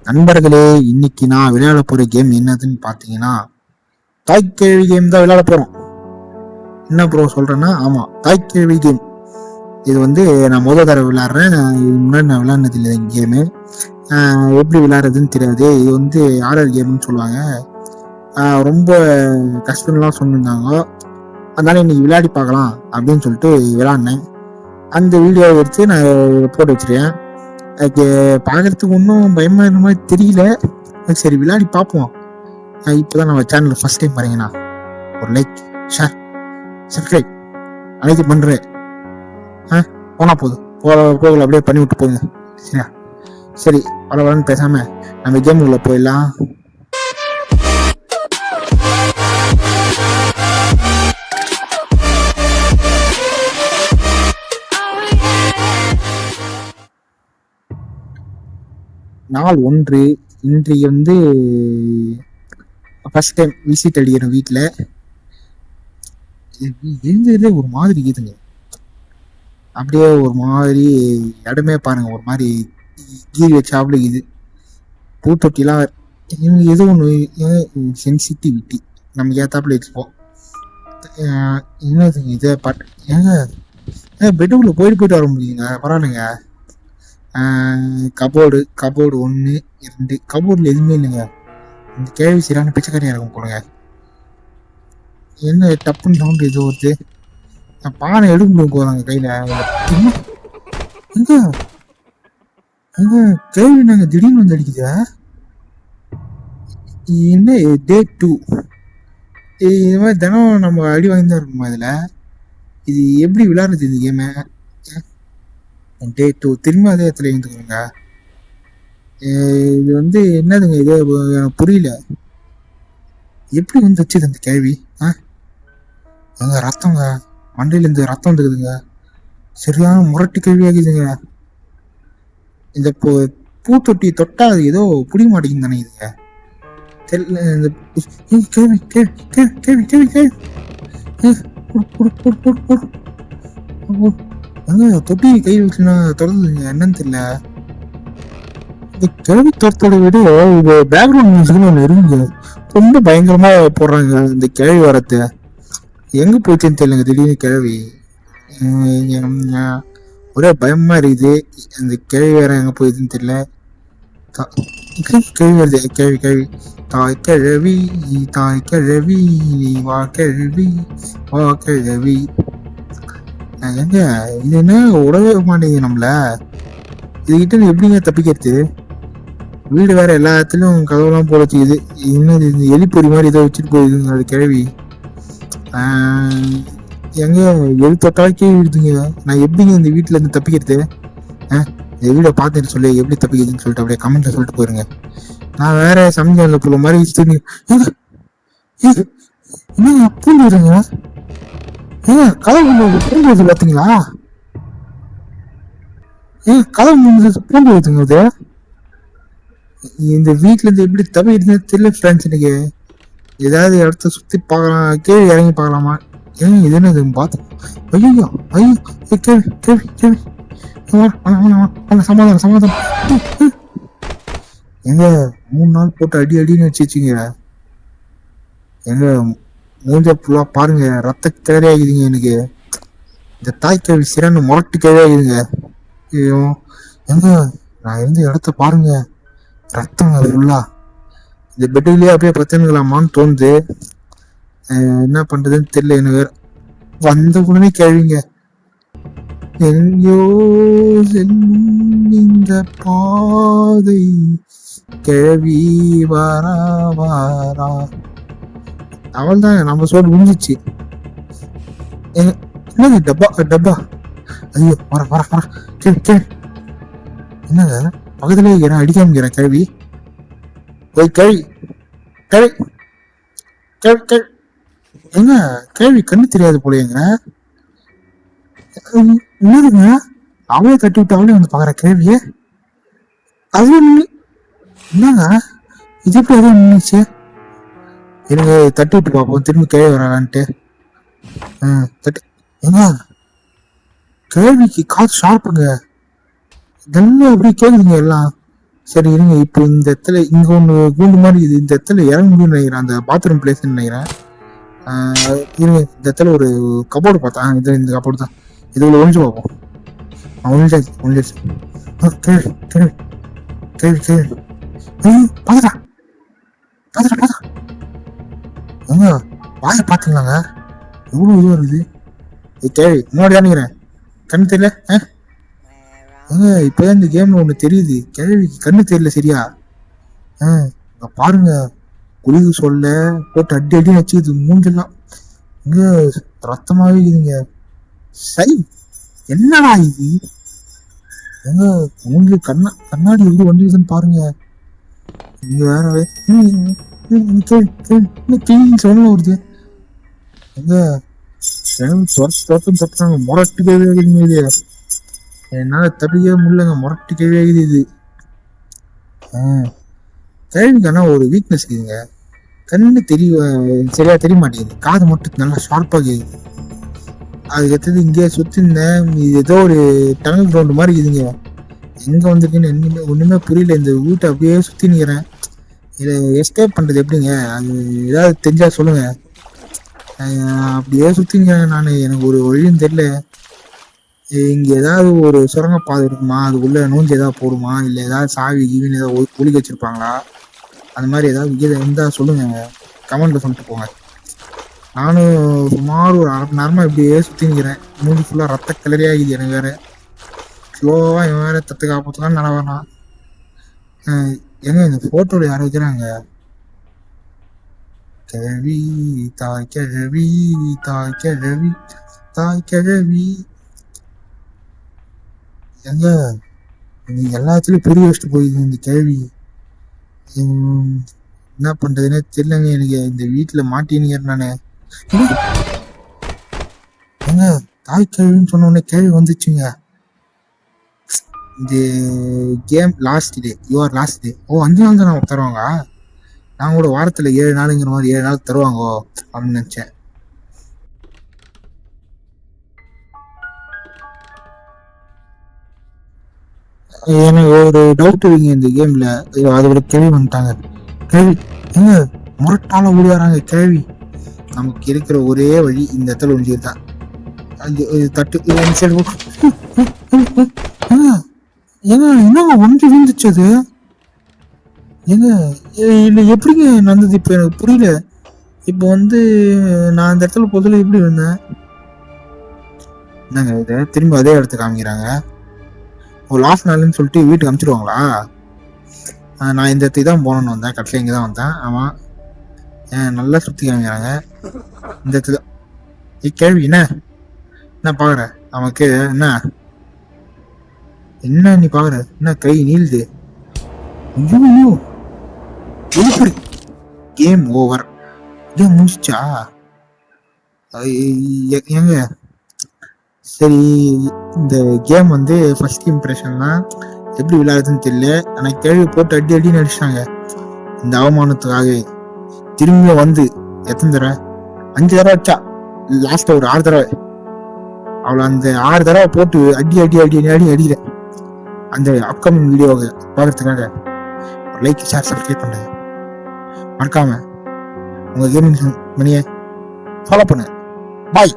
நண்பர்களே, இன்னைக்கு நான் விளையாட போற கேம் என்னதுன்னு பாத்தீங்கன்னா தாய்க்கேள்வி கேம் தான் விளையாட போறோம். என்ன ப்ரோ சொல்றேன்னா, ஆமா, தாய்க்கேள்வி கேம். இது நான் முதல் தடவை விளையாடுறேன். முன்னாடி நான் விளையாடுனது இல்லை கேமு. எப்படி விளையாடுறதுன்னு தெரியாது. இது ஆர்ஆர் கேம்னு சொல்லுவாங்க. ரொம்ப கஷ்டம்லாம் சொன்னிருந்தாங்க. அதனால இன்னைக்கு விளையாடி பார்க்கலாம் அப்படின்னு சொல்லிட்டு விளையாடினேன். அந்த வீடியோவை எடுத்து நான் போட்டு வச்சிருக்கேன். அதுக்கு பார்க்கறதுக்கு ஒன்றும் பயமா இருந்த மாதிரி தெரியல. சரி, விளையாடி பார்ப்போம். இப்போதான் நம்ம சேனல் ஃபர்ஸ்ட் டைம் பாருங்கண்ணா, ஒரு லைக், ஷேர், சப்ஸ்கிரைப் அனைத்து பண்ணுறேன். போனா போதும், போகல அப்படியே பண்ணி விட்டு போங்க. சரியா? சரி, பரவாயில்லன்னு பேசாம நம்ம கேமுக்குள்ள போயிடலாம். நாள் 1 இன்றைக்கு ஃபர்ஸ்ட் டைம் விசிட் அடிக்கிறேன் வீட்டில். எழுந்ததுலே ஒரு மாதிரி இருக்குதுங்க. அப்படியே ஒரு மாதிரி இடமே பாருங்க, ஒரு மாதிரி கீறி வச்சாப்புல இது. பூத்தொட்டிலாம் எது ஒன்று சென்சிட்டிவிட்டி நமக்கு ஏத்தாப்புல வச்சுப்போம். என்னதுங்க இதை பாட்டு? பெட்டுக்குள்ளே போயிட்டு வர முடியுங்க, பரவாயில்லைங்க. கபோர்டு 1 2 கபோர்டில் எதுவுமே இல்லைங்க. இந்த கேள்வி சரியான பிச்சைக்காரியா இருக்கும் போடுங்க. என்ன டப்புன்னு சவுண்ட் இது வருது? பானை எடுக்க முடியும் போறாங்க கையில. எங்க எங்க கேள்வி நாங்க திடீர்னு வந்து அடிக்குது. என்ன டே 2? இது மாதிரி தினம் நம்ம அடி வாங்கி தான் இருக்குமா இதுல? இது எப்படி விளையாடுறது இந்த கேம? டே 2 திரும்ப அதே இடத்துல இருந்துக்கோங்க. இது என்னதுங்க இது? எனக்கு புரியல. எப்படி வச்சுது அந்த கேள்வி? எங்க ரத்தங்க, மண்டையில இருந்து ரத்தம் வந்துக்குதுங்க. சரியான முரட்டு கேள்வி ஆகுதுங்க. இந்த பூத்தொட்டி தொட்டா அது ஏதோ புடிக்க மாட்டேங்குது நினைக்குதுங்க. தெரியல. இந்த கேள்வி கேள்வி கேள்வி கேள்வி கேள்வி தொட்டி கை வச்சுனா தொடர்ந்துங்க. என்னன்னு தெரியல. இந்த கேள்வி துரத்தோட விட இது பேக்ரவுண்ட் மியூசிக்னு ஒன்று இருக்குங்க. ரொம்ப பயங்கரமா போடுறாங்க இந்த கேள்வி வரத்தை. எங்க போச்சுன்னு தெரியலங்க திடீர்னு கேள்வி. ஒரே பயமா இருக்குது. அந்த கேள்வி வேற எங்க போயிடுதுன்னு தெரியல. கேள்வி வருது. கேள்வி கேள்வி தாய் கிழவி தாய் கிழவி நீ வா கிழவி வா கிழவி. எங்க இது என்ன உடவே மாட்டேங்குது நம்மள. இதுகிட்ட எப்படிங்க தப்பிக்கிறது? வீடு வேற எல்லா இடத்துலயும் கதவுலாம் போட வச்சுக்குது. இன்னும் இந்த எலிப்பொறி மாதிரி ஏதோ வச்சுட்டு போயிடுதுங்க அது கிழவி. எங்க எது தொட்டாக்கே விடுதுங்க. நான் எப்படிங்க இந்த வீட்டுல இருந்து தப்பிக்கிறது? இந்த வீடியோ பார்த்துட்டு சொல்லி எப்படி தப்பிக்கிறதுன்னு சொல்லிட்டு அப்படியே கமெண்ட்ல சொல்லிட்டு போயிருங்க. நான் வேற சமையல போல மாதிரி என்ன பூண்டு வருங்க. கதவு பூண்டு வருது பாத்தீங்களா? கதவு பூண்டு வருதுங்க. அது இந்த வீட்டுல இருந்து எப்படி தப்பிக்கிறதுன்னு தெரியல ஃப்ரெண்ட்ஸ். எனக்கு ஏதாவது இடத்த சுத்தி பார்க்கலாம், கேள்வி இறங்கி பார்க்கலாமா? இது என்னது பார்த்தோம்? ஐயோ ஐயோ கேள்வி கேள்வி கேள்வி சமாதானம் சமாதானம். எங்க 3 நாள் போட்டு அடி அடின்னு வச்சுங்க. எங்க மூஞ்ச புல்லா பாருங்க, ரத்த கேள்வி ஆகுதுங்க. எனக்கு இந்த தாய் கேள்வி சிறன்னு முரட்டு கேள்வி ஆகுதுங்க. ஐயோ எங்க நான் இருந்த இடத்த பாருங்க, ரத்தம் ஃபுல்லா. இந்த பெட்டுலயே அப்படியே பிரச்சனைகளாமான்னு தோணுது. என்ன பண்றதுன்னு தெரியல. எனக்கு வந்த உடனே கேள்விங்க. எங்கோ இந்த பாதை கிழவி வாரா வாரா. அவள் தான் நம்ம சோடு முடிஞ்சிச்சு. என்னது டப்பா டப்பா? ஐயோ வர வர வர கேள்வி கேள்வி. என்னங்க பக்கத்துல என்ன அடிக்காம கேள்வி? போய் கேள்வி கேள்வி கேள்வி கேள்வி. எங்க கேள்வி கண்ணு தெரியாது போலங்க. என்னதுங்க அவளே தட்டி விட்டு அவளே வந்து பாக்குற கேள்விய. அது என்னங்க இது எப்படி அதே நின்றுச்சு? எனக்கு தட்டி விட்டு பார்ப்போம் திரும்பி கேள்வி வரான்ட்டு. தட்டி எங்க கேள்விக்கு காசு ஷார்ப்புங்க. நல்லா அப்படி கேக்குதுங்க எல்லாம். சரி இருங்க, இப்போ இந்த இடத்துல இங்க ஒண்ணு கூண்டு மாதிரி இது, இந்த இடத்துல இறங்க முடியும்னு நினைக்கிறேன், அந்த பாத்ரூம் பிளேஸ்ன்னு நினைக்கிறேன். இருங்க, இந்த இடத்துல ஒரு கபோர்டு பார்த்தேன், இது இந்த கபோர்டு தான். இதுல ஒழிஞ்சு பார்ப்போம். ஒழிஞ்சாச்சு ஒழிஞ்சாச்சு. கேள்வி கேள்வி கேள்வி கேள்வி. பாத்துடா பாத்துடா பாத்துடா. எங்க வாய பாத்தீங்களாங்க, எவ்வளவு இதுவா இருக்குது. கேள்வி முன்னாடி தானுங்கிறேன், கண்ணு தெரியல. இப்பதான் இந்த கேம்ல ஒண்ணு தெரியுது, கேள்விக்கு கண்ணு தெரியல சரியா. பாருங்க, குளிகு சொல்ல போட்டு அடி அடி வச்சுது மூஞ்செல்லாம், இங்க ரத்தமாவே இருக்குதுங்க. சரி என்னடா இது, எங்க மூஞ்சி கண்ணாடி எப்படி வந்துருக்குதுன்னு பாருங்க. இங்க வேற சொல்ல வருது. எங்க தொட்டாங்க முரட்டு கேள்வி, என்னால தப்பிக்கவே முடியலங்க, முரட்டு கேள்வி ஆகுது இது. கேள்விக்கான ஒரு வீக்னஸ் இருக்குதுங்க, கண்ணு சரியா தெரிய மாட்டேங்குது, காது மட்டும் நல்லா ஷார்ப்பா கேக்குது. அதுக்கு அடுத்தது இங்கே சுத்தி இருந்தேன், இது ஏதோ ஒரு டனல் கிரவுண்ட் மாதிரி இருக்குதுங்க. எங்க வந்திருக்குன்னு ஒண்ணுமே புரியல. இந்த வீட்டை அப்படியே சுத்தி நிக்கிறேன், இதை எஸ்கேப் பண்றது எப்படிங்க, அது ஏதாவது தெரிஞ்சா சொல்லுங்க. அப்படியே சுத்தி நிக்கிறேன் நான், எனக்கு ஒரு வழியும் தெரியல. இங்க ஏதாவது ஒரு சுரங்க பாதை இருக்குமா, அதுக்குள்ள நூஞ்சு ஏதாவது போடுமா, இல்ல ஏதாவது சாவி கீவின்னு ஏதாவது ஒளிக்க வச்சிருப்பாங்களா, அந்த மாதிரி ஏதாவது இருந்தா சொல்லுங்க, கமெண்ட்ல சொல்லிட்டு போங்க. நானும் சுமார் ஒரு அரை மணி நேரமா இப்படியே சுத்தி நிக்கிறேன், மூஞ்சி ஃபுல்லா ரத்த கிளறியா ஆகுது. எனக்கு வேற ஸ்லோவா இவன் வேற தத்து காப்பாத்தலாம் நல்லா வேணாம். எங்க இந்த போட்டோல யாரும் வைக்கிறாங்க, கிழவி தாய் கிழவி தாய் கிழவி தாய் கிழவி. எங்க எல்லாத்துலயும் புரிய வச்சுட்டு போயிடுது இந்த கேள்வி, என்ன பண்றதுன்னே தெரியலங்க எனக்கு. இந்த வீட்டுல மாட்டினுங்க நானு. ஏங்க தாய் கேள்வின்னு சொன்ன உடனே கேள்வி வந்துச்சுங்க. இந்த game last day, your last day. ஓ 5 நாள் தான் நான் தருவாங்க, நான் கூட வாரத்துல 7 நாளுங்கிற மாதிரி 7 நாள் தருவாங்கோ அப்படின்னு நினைச்சேன். எனக்கு ஒரு டவுட் இருக்குங்க இந்த கேம்ல, அதோட கேள்வி வந்துட்டாங்க. கேள்வி எங்க முரட்டால ஓடியாராங்க கேள்வி. நமக்கு இருக்கிற ஒரே வழி இந்த இடத்துல ஒன்று தான், தட்டு ஏங்க என்னங்க ஒன்று விழுந்துச்சு அது. ஏங்க இல்லை எப்படிங்க நடந்தது, இப்போ எனக்கு புரியல. இப்போ நான் அந்த இடத்துல பொதுல எப்படி இருந்தேன், என்னங்க இதை திரும்ப அதே இடத்துக்கு காமிக்கிறாங்க. ஒரு லாஸ்ட் நாள்னு சொல்லிட்டு வீட்டுக்கு அனுப்பிச்சிடுவாங்களா. நான் இந்த இடத்துக்கு தான் போகணுன்னு வந்தேன், கடைசியில் இங்கே தான் வந்தேன். ஆமாம், நல்லா சுற்றி காமிக்கிறாங்க இந்த இடத்துல. கேள்வி என்ன பாக்குற, அவனுக்கு என்ன நீ பாக்குற, என்ன கை நீளுது. ஐயோ கேம் ஓவர், கேம் முடிச்சா. ஏங்க சரி, இந்த கேம் ஃபர்ஸ்ட் இம்ப்ரெஷன்னா எப்படி விளையாடுதுன்னு தெரியல, ஆனா கேள்வி போட்டு அடி அடின்னு அடிச்சிட்டாங்க. இந்த அவமானத்துக்காக திரும்பியும் எத்தனை தடவை, 5 தடவை வச்சா, லாஸ்ட்ல ஒரு 6 தடவை, அவளை அந்த 6 தடவை போட்டு அடி அடி அடி அடி அடிக்கிறேன். அந்த அப்கமிங் வீடியோவை பார்க்கறதுக்காக ஒரு லைக் ஷேர் சப்ஸ்கிரைப் பண்ணுங்க, மறக்காம உங்க கேமிங் மணியை ஃபாலோ பண்ணுங்க. பாய்.